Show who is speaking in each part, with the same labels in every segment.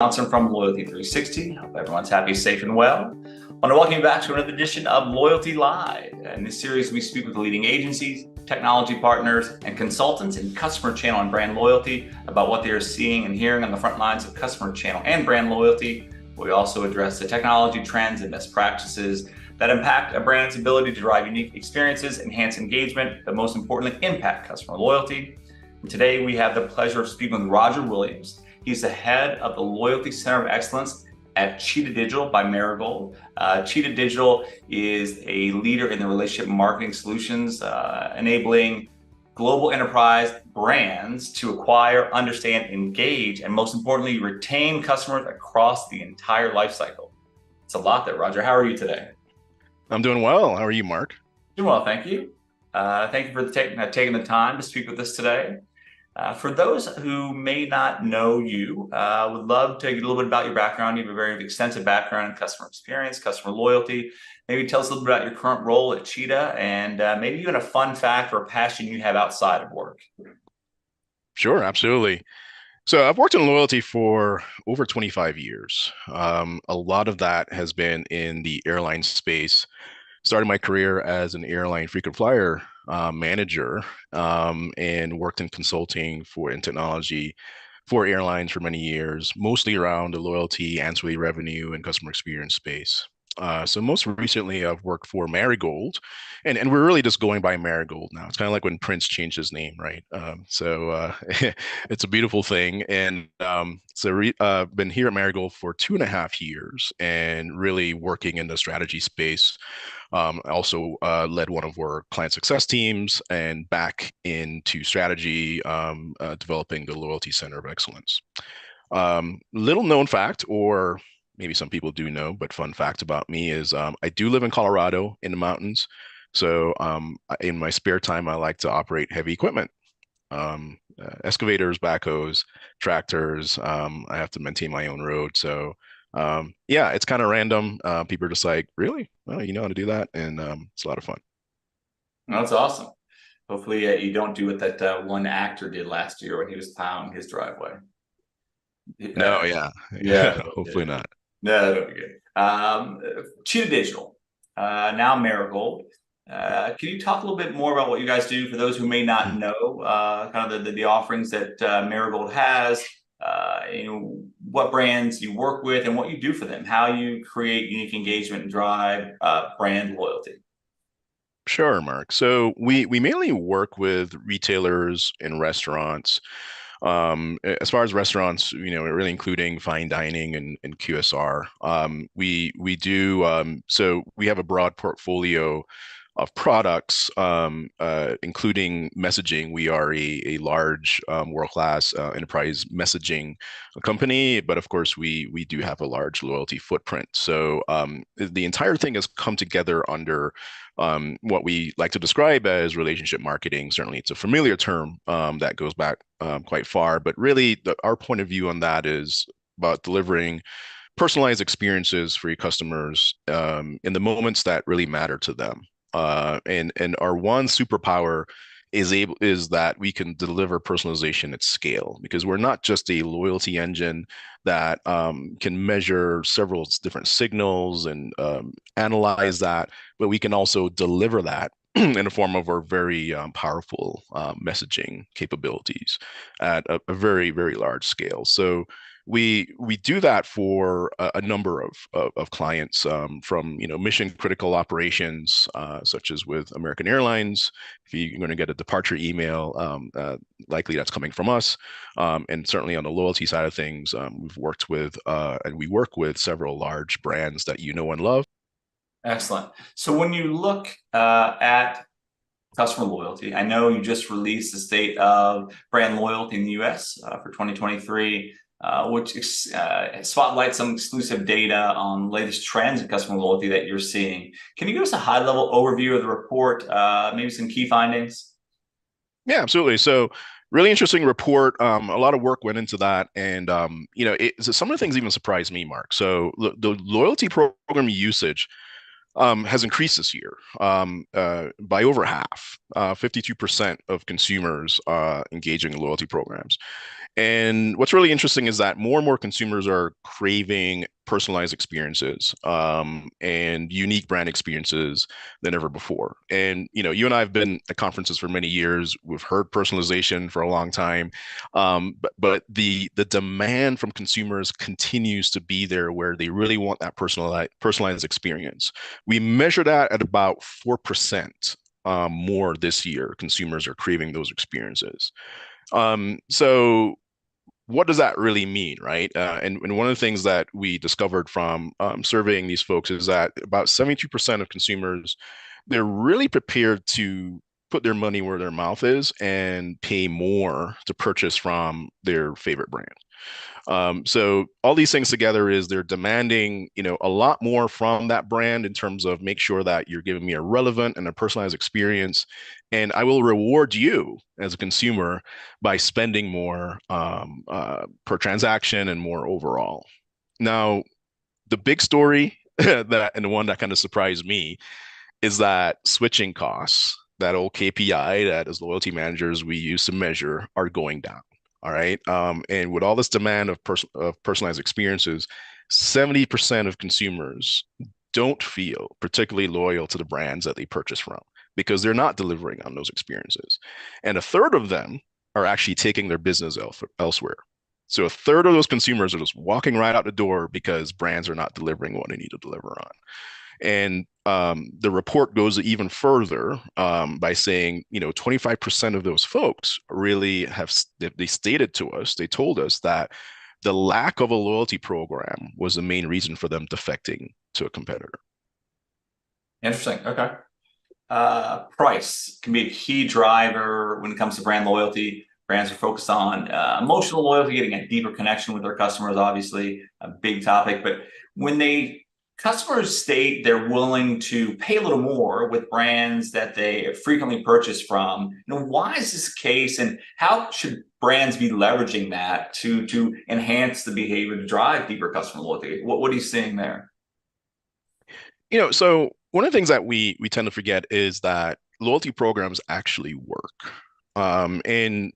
Speaker 1: Johnson from Loyalty360. Hope everyone's happy, safe, and well. I want to welcome you back to another edition of Loyalty Live. In this series, we speak with leading agencies, technology partners, and consultants in customer channel and brand loyalty about what they are seeing and hearing on the front lines of customer channel and brand loyalty. We also address the technology trends and best practices that impact a brand's ability to drive unique experiences, enhance engagement, but most importantly, impact customer loyalty. And today, we have the pleasure of speaking with Roger Williams. He's the head of the Loyalty Center of Excellence at Cheetah Digital by Marigold. Cheetah Digital is a leader in the relationship marketing solutions, enabling global enterprise brands to acquire, understand, engage, and most importantly, retain customers across the entire life cycle. It's a lot there, Roger. How are you today?
Speaker 2: I'm doing well. How are you, Mark?
Speaker 1: Doing well, thank you. Thank you for taking the time to speak with us today. For those who may not know you, would love to get a little bit about your background. You have a very extensive background in customer experience, customer loyalty. Maybe tell us a little bit about your current role at Cheetah and maybe even a fun fact or a passion you have outside of work.
Speaker 2: Sure, absolutely. So I've worked in loyalty for over 25 years. A lot of that has been in the airline space. Started my career as an airline frequent flyer manager and worked in consulting and technology for airlines for many years, mostly around the loyalty, ancillary revenue, and customer experience space. So most recently, I've worked for Marigold, and we're really just going by Marigold now. It's kind of like when Prince changed his name, right? It's a beautiful thing, and been here at Marigold for 2.5 years, and really working in the strategy space. I also led one of our client success teams and back into strategy, developing the Loyalty Center of Excellence. Little known fact, or maybe some people do know, but fun fact about me is I do live in Colorado in the mountains. So in my spare time, I like to operate heavy equipment, excavators, backhoes, tractors. I have to maintain my own road. So yeah, it's kind of random. People are just like, really? Oh, you know how to do that? And it's a lot of fun.
Speaker 1: That's awesome. Hopefully you don't do what that one actor did last year when he was plowing his driveway.
Speaker 2: No, yeah.
Speaker 1: Yeah.
Speaker 2: Hopefully not.
Speaker 1: No, that'll be good. Cheetah Digital, now Marigold. Can you talk a little bit more about what you guys do for those who may not know kind of the offerings that Marigold has, what brands you work with and what you do for them, how you create unique engagement and drive brand loyalty?
Speaker 2: Sure, Mark. So we mainly work with retailers and restaurants. As far as restaurants, really including fine dining and QSR. We do so we have a broad portfolio of products, including messaging. We are a large world-class enterprise messaging company, but of course we do have a large loyalty footprint. So the entire thing has come together under what we like to describe as relationship marketing. Certainly, it's a familiar term that goes back quite far, but really our point of view on that is about delivering personalized experiences for your customers in the moments that really matter to them. And our one superpower is that we can deliver personalization at scale, because we're not just a loyalty engine that can measure several different signals and analyze that, but we can also deliver that in the form of our very powerful messaging capabilities at a very, very large scale. So we do that for a number of clients, from mission critical operations, such as with American Airlines. If you're going to get a departure email, likely that's coming from us. And certainly on the loyalty side of things, we've worked with and we work with several large brands that you know and love.
Speaker 1: Excellent. So when you look at customer loyalty, I know you just released the state of brand loyalty in the US for 2023. Which spotlights some exclusive data on latest trends in customer loyalty that you're seeing. Can you give us a high-level overview of the report, maybe some key findings?
Speaker 2: Yeah, absolutely. So really interesting report. A lot of work went into that. And, some of the things even surprised me, Mark. So the loyalty program usage has increased this year by over half. 52% of consumers engaging in loyalty programs. And what's really interesting is that more and more consumers are craving personalized experiences and unique brand experiences than ever before. And you and I have been at conferences for many years. We've heard personalization for a long time, but the demand from consumers continues to be there, where they really want that personalized experience. We measure that at about 4%. More this year, consumers are craving those experiences. So what does that really mean, right? And one of the things that we discovered from surveying these folks is that about 72% of consumers, they're really prepared to put their money where their mouth is and pay more to purchase from their favorite brand. So all these things together is they're demanding, a lot more from that brand in terms of make sure that you're giving me a relevant and a personalized experience, and I will reward you as a consumer by spending more per transaction and more overall. Now, the big story that and the one that kind of surprised me is that switching costs, that old KPI that as loyalty managers we use to measure, are going down. All right. And with all this demand of personalized experiences, 70% of consumers don't feel particularly loyal to the brands that they purchase from because they're not delivering on those experiences. And a third of them are actually taking their business elsewhere. So a third of those consumers are just walking right out the door because brands are not delivering what they need to deliver on. And the report goes even further by saying, 25% of those folks really they stated to us, they told us that the lack of a loyalty program was the main reason for them defecting to a competitor.
Speaker 1: Interesting. Okay. Price can be a key driver when it comes to brand loyalty. Brands are focused on emotional loyalty, getting a deeper connection with their customers, obviously a big topic. But when customers state they're willing to pay a little more with brands that they frequently purchase from, why is this the case, and how should brands be leveraging that to enhance the behavior to drive deeper customer loyalty? What are you seeing there?
Speaker 2: So one of the things that we tend to forget is that loyalty programs actually work. And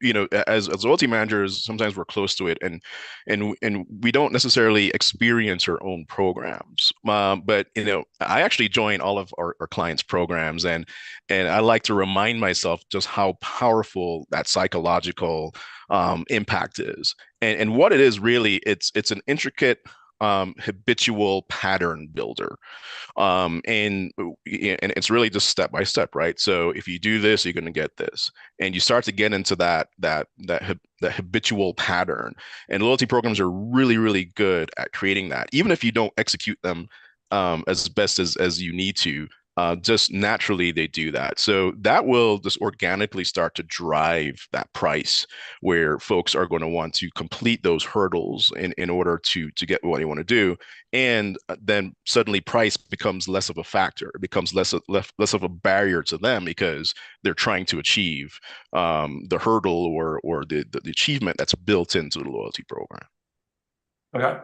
Speaker 2: as loyalty managers, sometimes we're close to it, and we don't necessarily experience our own programs. But I actually join all of our clients' programs, and I like to remind myself just how powerful that psychological impact is, and what it is really. It's an intricate habitual pattern builder. And it's really just step by step, right? So if you do this, you're going to get this, and you start to get into that habitual pattern. And loyalty programs are really, really good at creating that, even if you don't execute them as best as you need to. Just naturally they do that. So that will just organically start to drive that price, where folks are going to want to complete those hurdles in order to get what they want to do. And then suddenly price becomes less of a factor. It becomes less of a barrier to them because they're trying to achieve the hurdle or the achievement that's built into the loyalty program.
Speaker 1: Okay.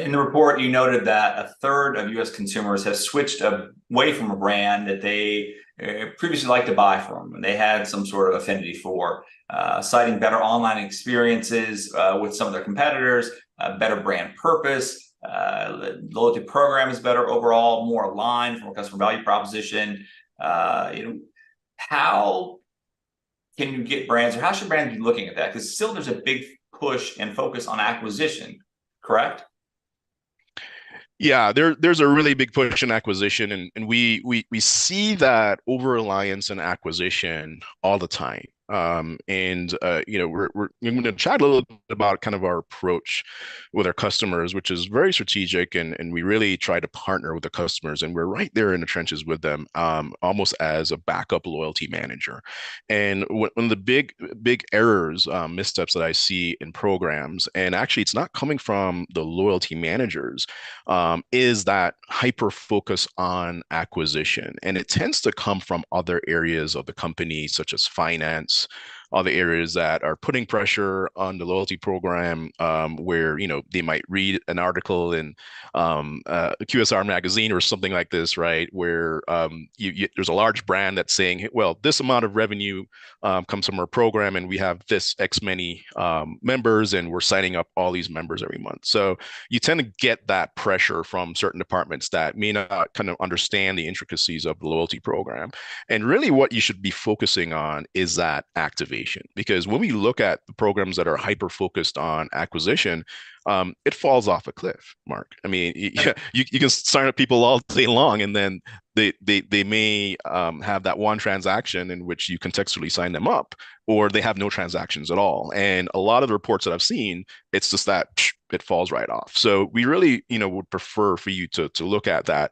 Speaker 1: In the report, you noted that a third of U.S. consumers have switched away from a brand that they previously liked to buy from, and they had some sort of affinity for, citing better online experiences with some of their competitors, better brand purpose, loyalty program is better overall, more aligned from a customer value proposition. How can you get brands, or how should brands be looking at that? Because still there's a big push and focus on acquisition, correct?
Speaker 2: Yeah, there's a really big push in acquisition, and we see that over reliance and acquisition all the time. And we're going to chat a little bit about kind of our approach with our customers, which is very strategic, and we really try to partner with the customers, and we're right there in the trenches with them, almost as a backup loyalty manager. And one of the big errors, missteps that I see in programs, and actually it's not coming from the loyalty managers, is that hyper focus on acquisition. And it tends to come from other areas of the company, such as finance, are the areas that are putting pressure on the loyalty program, where they might read an article in QSR magazine or something like this, right? Where there's a large brand that's saying, "Hey, well, this amount of revenue comes from our program, and we have this X many members, and we're signing up all these members every month." So you tend to get that pressure from certain departments that may not kind of understand the intricacies of the loyalty program. And really, what you should be focusing on is that activation. Because when we look at the programs that are hyper focused on acquisition, it falls off a cliff, Mark. I mean, you can sign up people all day long, and then they may have that one transaction in which you contextually sign them up, or they have no transactions at all. And a lot of the reports that I've seen, it's just that it falls right off. So we really, would prefer for you to look at that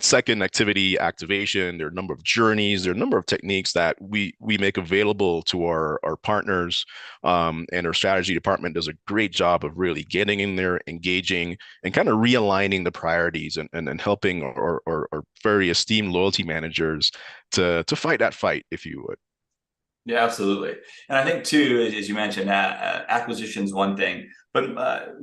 Speaker 2: second activity activation. There are a number of journeys, there are a number of techniques that we make available to our partners, and our strategy department does a great job of really getting in there, engaging, and kind of realigning the priorities, and helping our very esteemed loyalty managers to fight that fight, if you would.
Speaker 1: Yeah, absolutely. And I think too, as you mentioned, acquisition is one thing, but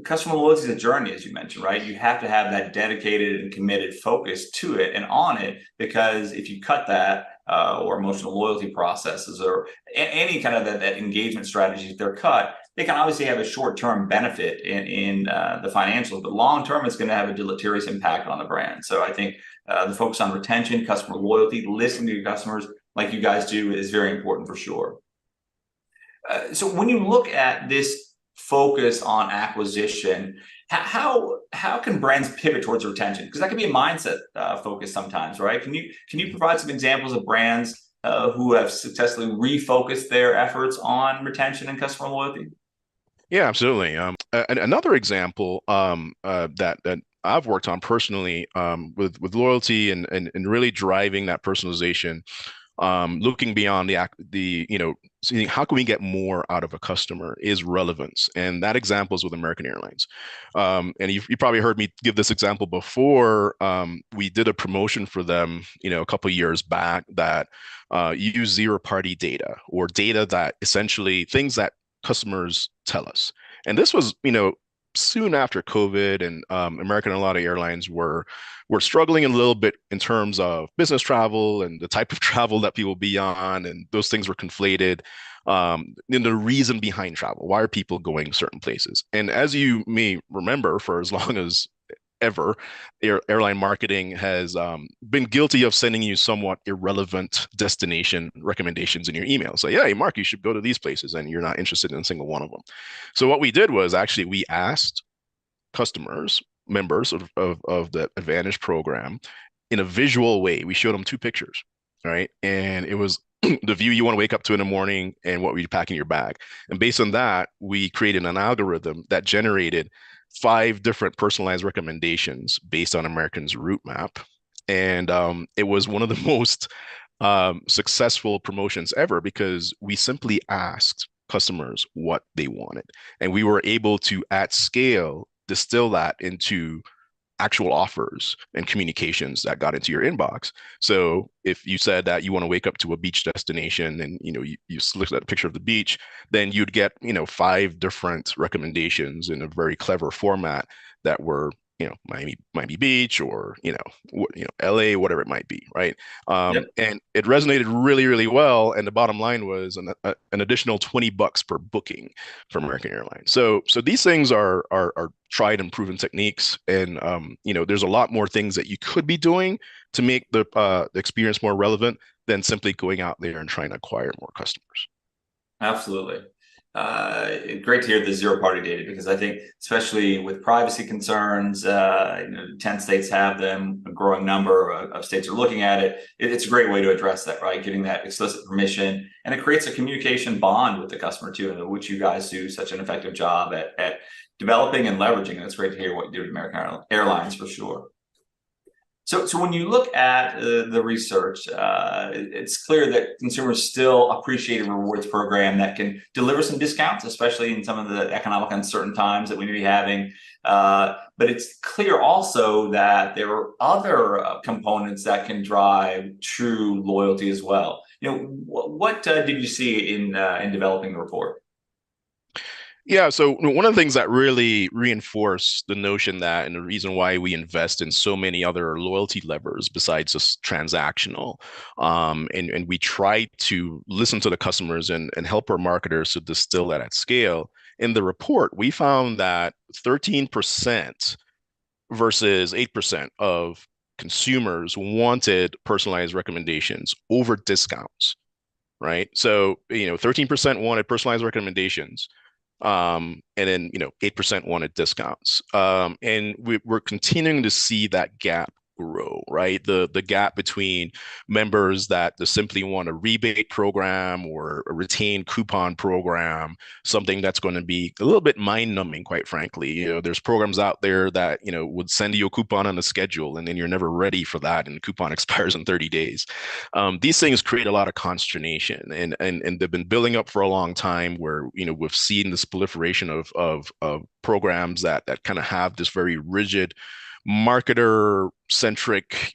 Speaker 1: customer loyalty is a journey, as you mentioned, right? You have to have that dedicated and committed focus to it and on it, because if you cut that, or emotional loyalty processes, or any kind of that engagement strategies, they're cut, they can obviously have a short-term benefit in the financials, but long-term, it's going to have a deleterious impact on the brand. So I think the focus on retention, customer loyalty, listening to your customers, like you guys do, is very important for sure. So when you look at this focus on acquisition, how can brands pivot towards retention? Because that can be a mindset focus sometimes, right? Can you provide some examples of brands who have successfully refocused their efforts on retention and customer loyalty?
Speaker 2: Yeah, absolutely. Another example that I've worked on personally, with loyalty and really driving that personalization, looking beyond seeing how can we get more out of a customer, is relevance. And that example is with American Airlines. And you probably heard me give this example before. We did a promotion for them, a couple of years back, that used zero-party data, or data that essentially things that customers tell us. And this was, soon after COVID, and American and a lot of airlines were struggling a little bit in terms of business travel and the type of travel that people be on, and those things were conflated. And the reason behind travel, why are people going certain places? And as you may remember, for as long as ever, airline marketing has been guilty of sending you somewhat irrelevant destination recommendations in your email. So, yeah, hey, Mark, you should go to these places, and you're not interested in a single one of them. So what we did was actually we asked customers, members of the Advantage program, in a visual way. We showed them two pictures, right? And it was the view you want to wake up to in the morning and what you pack in your bag. And based on that, we created an algorithm that generated 5 different personalized recommendations based on American's route map. And it was one of the most successful promotions ever, because we simply asked customers what they wanted. And we were able to, at scale, distill that into actual offers and communications that got into your inbox. So if you said that you want to wake up to a beach destination, and you looked at a picture of the beach, then you'd get 5 different recommendations in a very clever format that were Miami Beach, or LA, whatever it might be, right?
Speaker 1: Yep.
Speaker 2: And it resonated really, really well. And the bottom line was an additional $20 per booking for American Airlines. So these things are tried and proven techniques, and there's a lot more things that you could be doing to make the experience more relevant than simply going out there and trying to acquire more customers.
Speaker 1: Absolutely. Great to hear the zero-party data, because I think, especially with privacy concerns, 10 states have them, a growing number of states are looking at it. It's a great way to address that, right? Getting that explicit permission, and it creates a communication bond with the customer too, which you guys do such an effective job at developing and leveraging. And it's great to hear what you do with American Airlines for sure. So when you look at the research, it's clear that consumers still appreciate a rewards program that can deliver some discounts, especially in some of the economic uncertain times that we may be having. But it's clear also that there are other components that can drive true loyalty as well. What did you see in developing the report?
Speaker 2: Yeah, so one of the things that really reinforced the notion that, and the reason why we invest in so many other loyalty levers besides just transactional, and we try to listen to the customers and help our marketers to distill that at scale. In the report, we found that 13% versus 8% of consumers wanted personalized recommendations over discounts, right? So, 13% wanted personalized recommendations, and then 8% wanted discounts. And we're continuing to see that gap grow, right? The gap between members that just simply want a rebate program or a retained coupon program, something that's going to be a little bit mind-numbing, quite frankly. There's programs out there that would send you a coupon on a schedule, and then you're never ready for that, and the coupon expires in 30 days. These things create a lot of consternation, and they've been building up for a long time. Where we've seen this proliferation of programs that kind of have this very rigid marketer centric,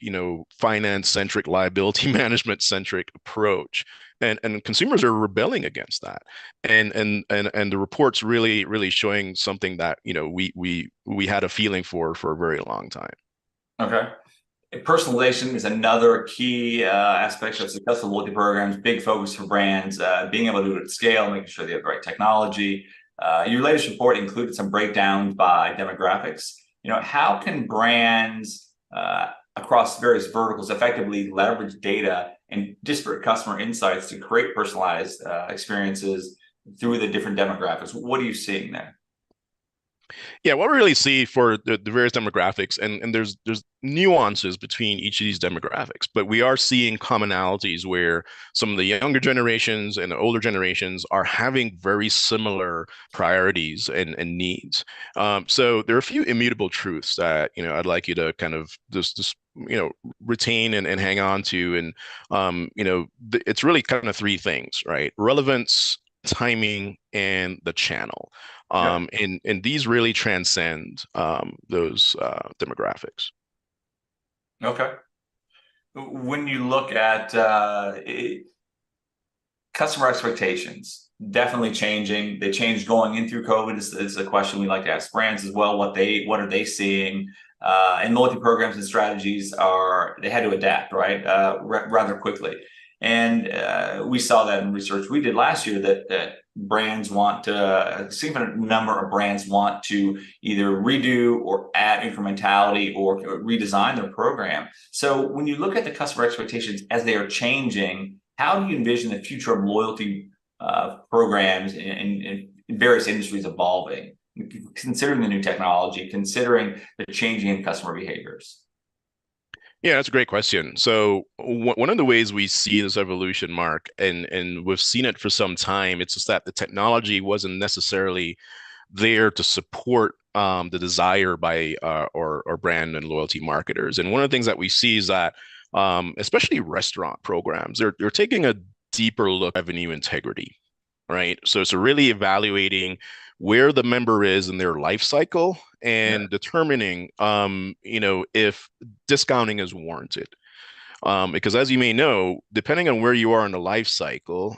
Speaker 2: finance centric, liability management centric approach. And consumers are rebelling against that, and the reports really showing something that we had a feeling for a very long time.
Speaker 1: Okay. Personalization is another key aspect of successful loyalty programs, big focus for brands, being able to do it at scale, making sure they have the right technology. Your latest report included some breakdowns by demographics. How can brands across various verticals effectively leverage data and disparate customer insights to create personalized experiences through the different demographics? What are you seeing there?
Speaker 2: Yeah, what we really see for the various demographics, and there's nuances between each of these demographics, but we are seeing commonalities where some of the younger generations and the older generations are having very similar priorities and needs. So there are a few immutable truths that I'd like you to kind of just retain and hang on to, and it's really kind of three things, right? Relevance, timing, and the channel.
Speaker 1: Yeah.
Speaker 2: And these really transcend those demographics.
Speaker 1: Okay. When you look at customer expectations, definitely changing. They changed going in through COVID. Is a question we like to ask brands as well. What are they seeing? And loyalty programs and strategies they had to adapt, right, rather quickly. And we saw that in research we did last year that brands want to, a significant number of brands want to either redo or add incrementality or redesign their program. So when you look at the customer expectations as they are changing, how do you envision the future of loyalty programs in various industries evolving, considering the new technology, considering the changing in customer behaviors?
Speaker 2: Yeah, that's a great question. So one of the ways we see this evolution, Mark, and we've seen it for some time, it's just that the technology wasn't necessarily there to support the desire by or brand and loyalty marketers. And one of the things that we see is that especially restaurant programs, they're taking a deeper look at revenue integrity, right? So really evaluating where the member is in their life cycle
Speaker 1: Yeah.
Speaker 2: and determining, if discounting is warranted. Because as you may know, depending on where you are in the life cycle,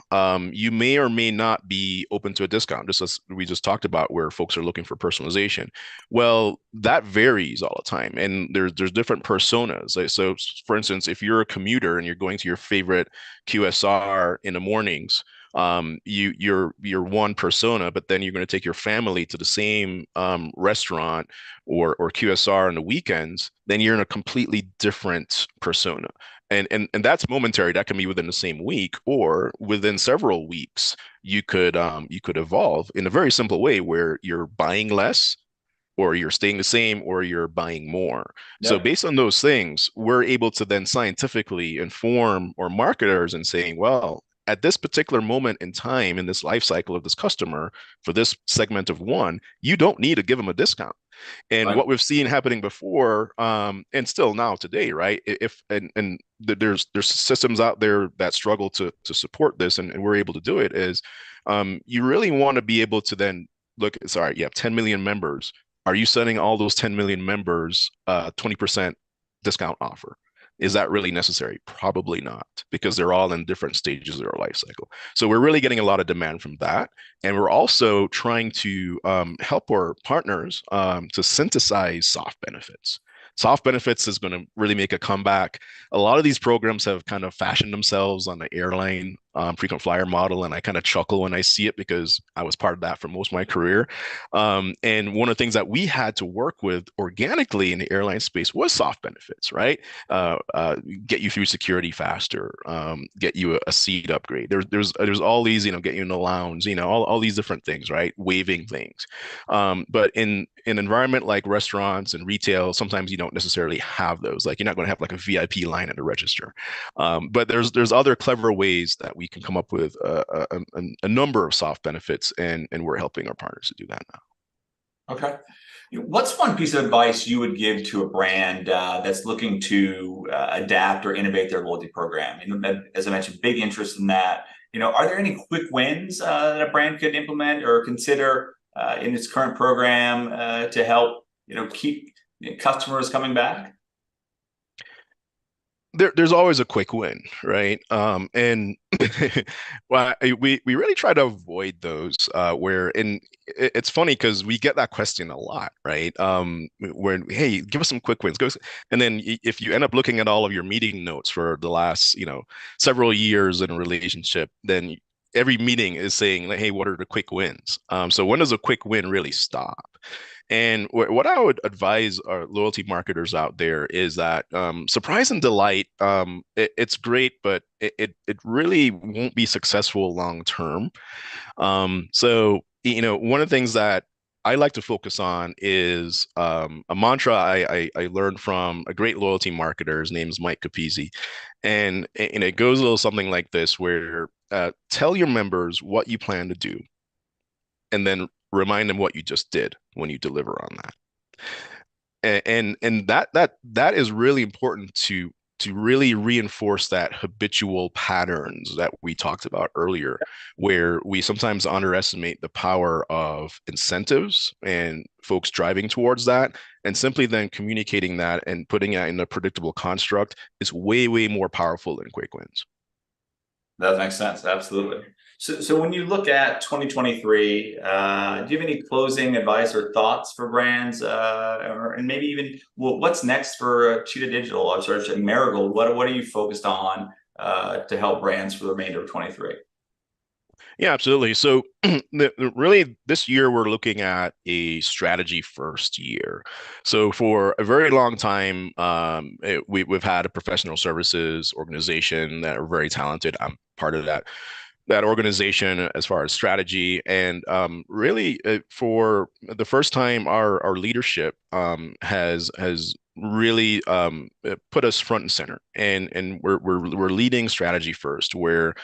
Speaker 2: you may or may not be open to a discount, just as we just talked about, where folks are looking for personalization. Well, that varies all the time, and there's different personas. So, for instance, if you're a commuter and you're going to your favorite QSR in the mornings, you're one persona, but then you're going to take your family to the same restaurant or QSR on the weekends, then you're in a completely different persona. And that's momentary. That can be within the same week or within several weeks. You could evolve in a very simple way where you're buying less or you're staying the same or you're buying more. So
Speaker 1: Yep.
Speaker 2: based on those things, we're able to then scientifically inform our marketers and saying, well, at this particular moment in time in this life cycle of this customer for this segment of one, you don't need to give them a discount. And
Speaker 1: Right.
Speaker 2: what we've seen happening before, and still now today, right? If and there's systems out there that struggle to support this, and we're able to do it. Is you really want to be able to then look. Sorry, you have 10 million members. Are you sending all those 10 million members 20% discount offer? Is that really necessary? Probably not, because they're all in different stages of their life cycle. So we're really getting a lot of demand from that. And we're also trying to help our partners to synthesize soft benefits. Soft benefits is going to really make a comeback. A lot of these programs have kind of fashioned themselves on the airline frequent flyer model, and I kind of chuckle when I see it because I was part of that for most of my career. And one of the things that we had to work with organically in the airline space was soft benefits, right? Get you through security faster, get you a seat upgrade. There's all these, get you in the lounge, all these different things, right? Waiving things. But in an environment like restaurants and retail, sometimes you don't necessarily have those. Like you're not going to have like a VIP line at the register. But there's other clever ways that we can come up with a number of soft benefits, and we're helping our partners to do that now.
Speaker 1: Okay. What's one piece of advice you would give to a brand that's looking to adapt or innovate their loyalty program? As I mentioned, big interest in that. Are there any quick wins that a brand could implement or consider in its current program to help, keep customers coming back?
Speaker 2: There's always a quick win, right? And well, we really try to avoid those where, and it's funny because we get that question a lot, right? Where, hey, give us some quick wins, and then if you end up looking at all of your meeting notes for the last, several years in a relationship, then every meeting is saying, like, hey, what are the quick wins? So when does a quick win really stop? And what I would advise our loyalty marketers out there is that surprise and delight, it's great, but it really won't be successful long term. So one of the things that I like to focus on is a mantra I learned from a great loyalty marketer. His name is Mike Capizzi. And it goes a little something like this, where tell your members what you plan to do, and then remind them what you just did when you deliver on that. And that is really important to really reinforce that habitual patterns that we talked about earlier, where we sometimes underestimate the power of incentives and folks driving towards that. And simply then communicating that and putting it in a predictable construct is way, way more powerful than quick wins.
Speaker 1: That makes sense. Absolutely. So when you look at 2023, do you have any closing advice or thoughts for brands, and maybe even what's next for Cheetah Digital or sorry, Marigold? What are you focused on to help brands for the remainder of 23?
Speaker 2: Yeah, absolutely. So really this year we're looking at a strategy first year. So for a very long time, we've had a professional services organization that are very talented. I'm part of that organization as far as strategy. And really, for the first time, our leadership has really put us front and center, and we're leading strategy first, where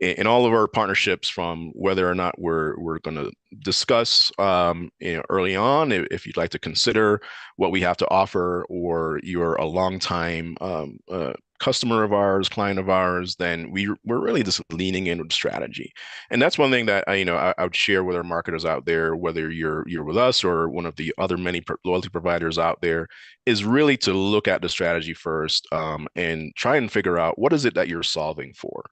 Speaker 2: in all of our partnerships, from whether or not we're going to discuss early on if you'd like to consider what we have to offer, or you're a long time customer of ours, client of ours, then we're really just leaning in with strategy. And that's one thing that I would share with our marketers out there, whether you're with us or one of the other many loyalty providers out there, is really to look at the strategy first, and try and figure out what is it that you're solving for.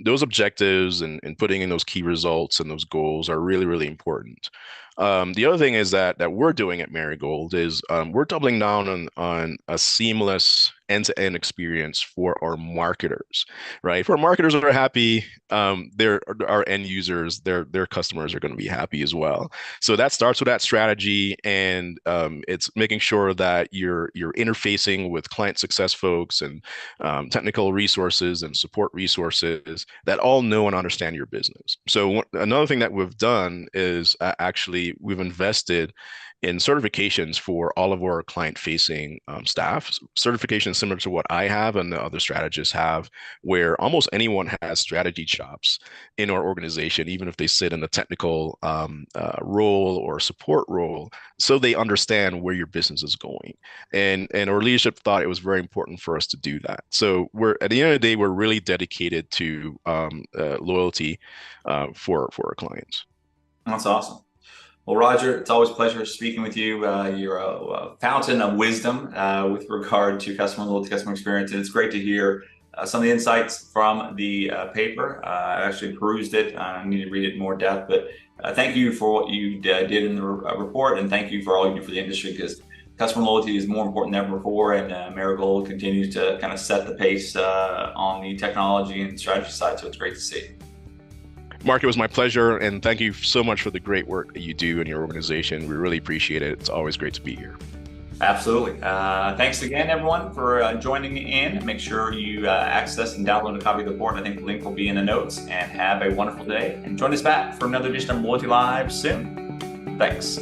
Speaker 2: Those objectives and putting in those key results and those goals are really, really important. The other thing is that we're doing at Marigold is we're doubling down on a seamless end-to-end experience for our marketers, right? For our marketers that are happy, our end users, their customers are going to be happy as well. So that starts with that strategy, and it's making sure that you're interfacing with client success folks and technical resources and support resources that all know and understand your business. So another thing that we've done is actually we've invested in certifications for all of our client-facing staff. Certifications similar to what I have and the other strategists have, where almost anyone has strategy chops in our organization, even if they sit in the technical role or support role, so they understand where your business is going. And our leadership thought it was very important for us to do that. So we're at the end of the day, we're really dedicated to loyalty for our clients.
Speaker 1: That's awesome. Well, Roger, it's always a pleasure speaking with you. You're a fountain of wisdom with regard to customer loyalty, customer experience, and it's great to hear some of the insights from the paper. I actually perused it. I need to read it in more depth, but thank you for what you did in the report, and thank you for all you do for the industry, because customer loyalty is more important than ever before, and Marigold continues to kind of set the pace on the technology and strategy side, so it's great to see.
Speaker 2: Mark, it was my pleasure, and thank you so much for the great work that you do in your organization. We really appreciate it. It's always great to be here.
Speaker 1: Absolutely. Thanks again, everyone, for joining in. Make sure you access and download a copy of the report. I think the link will be in the notes. And have a wonderful day. And join us back for another edition of Loyalty Live soon. Thanks.